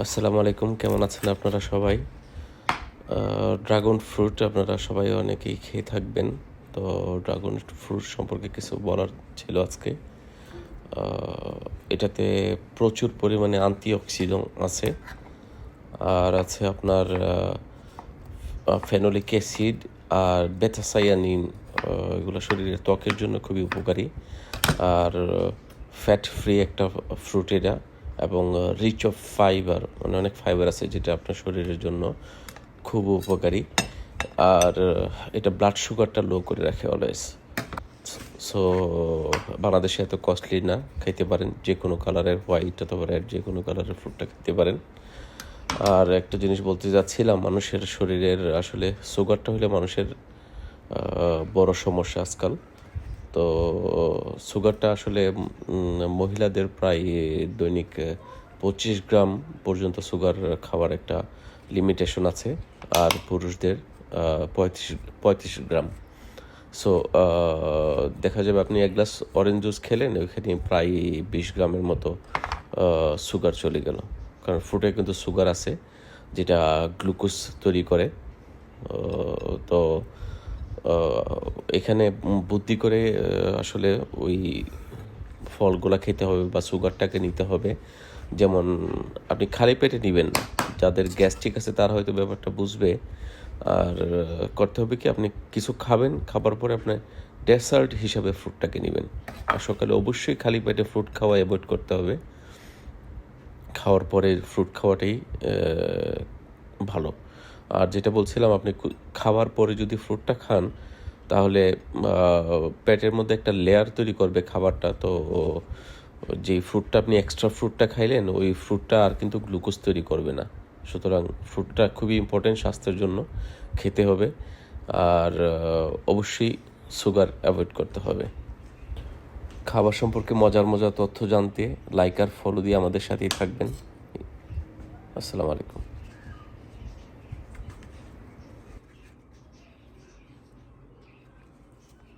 আসসালামু আলাইকুম, কেমন আছেন আপনারা সবাই? ড্রাগন ফ্রুট আপনারা সবাই অনেকেই খেয়ে থাকবেন। তো ড্রাগন ফ্রুট সম্পর্কে কিছু বলার ছিল আজকে। এটাতে প্রচুর পরিমাণে অ্যান্টিঅক্সিডেন্ট আছে, আর আছে আপনার ফেনোলিক অ্যাসিড আর বেথাসায়ানিন। এগুলো শরীরের ত্বকের জন্য খুবই উপকারী, আর ফ্যাট ফ্রি একটা ফ্রুট এটা, এবং রিচ অফ ফাইবার, মানে অনেক ফাইবার আছে যেটা আপনার শরীরের জন্য খুব উপকারী। আর এটা ব্লাড সুগারটা লো করে রাখে অলওয়েজ। সো বাংলাদেশে এত কস্টলি না, খাইতে পারেন যে কোনো কালারের, হোয়াইট অথবা রেড, যে কোনো কালারের ফ্রুটটা খেতে পারেন। আর একটা জিনিস বলতে যাচ্ছিলাম, মানুষের শরীরের আসলে সুগারটা হলে মানুষের বড় সমস্যা আজকাল। তো সুগারটা আসলে মহিলাদের প্রায় দৈনিক 25 গ্রাম পর্যন্ত সুগার খাওয়ার একটা লিমিটেশন আছে, আর পুরুষদের 35 গ্রাম। সো দেখা যাবে আপনি এক গ্লাস অরেঞ্জ জুস খেলেন, ওইখানে প্রায় 20 গ্রামের মতো সুগার চলে গেল। কারণ ফ্রুটে কিন্তু সুগার আছে যেটা গ্লুকোজ তৈরি করে। তো এখানে বুদ্ধি করে আসলে ওই ফলগুলা খেতে হবে বা সুগারটাকে নিতে হবে। যেমন আপনি খালি পেটে নেবেন না, যাদের গ্যাস্ট্রিক আছে তারা হয়তো ব্যাপারটা বুঝবে। আর করতে হবে কি, আপনি কিছু খাবেন, খাবার পরে আপনার ডেসার্ট হিসাবে ফ্রুটটাকে নেবেন। আর সকালে অবশ্যই খালি পেটে ফ্রুট খাওয়া অ্যাভয়েড করতে হবে। খাওয়ার পরে ফ্রুট খাওয়াটাই ভালো। আর যেটা বলছিলাম, আপনি খাওয়ার পরে যদি ফ্রুটটা খান তাহলে পেটের মধ্যে একটা লেয়ার তৈরি করবে খাবারটা। তো যেই ফ্রুটটা আপনি এক্সট্রা ফ্রুটটা খাইলেন, ওই ফ্রুটটা আর কিন্তু গ্লুকোজ তৈরি করবে না। সুতরাং ফ্রুটটা খুবই ইম্পর্টেন্ট, স্বাস্থ্যের জন্য খেতে হবে। আর অবশ্যই সুগার অ্যাভয়েড করতে হবে। খাবার সম্পর্কে মজার মজার তথ্য জানতে লাইক আর ফলো দিয়ে আমাদের সাথেই থাকবেন। আসসালামু আলাইকুম।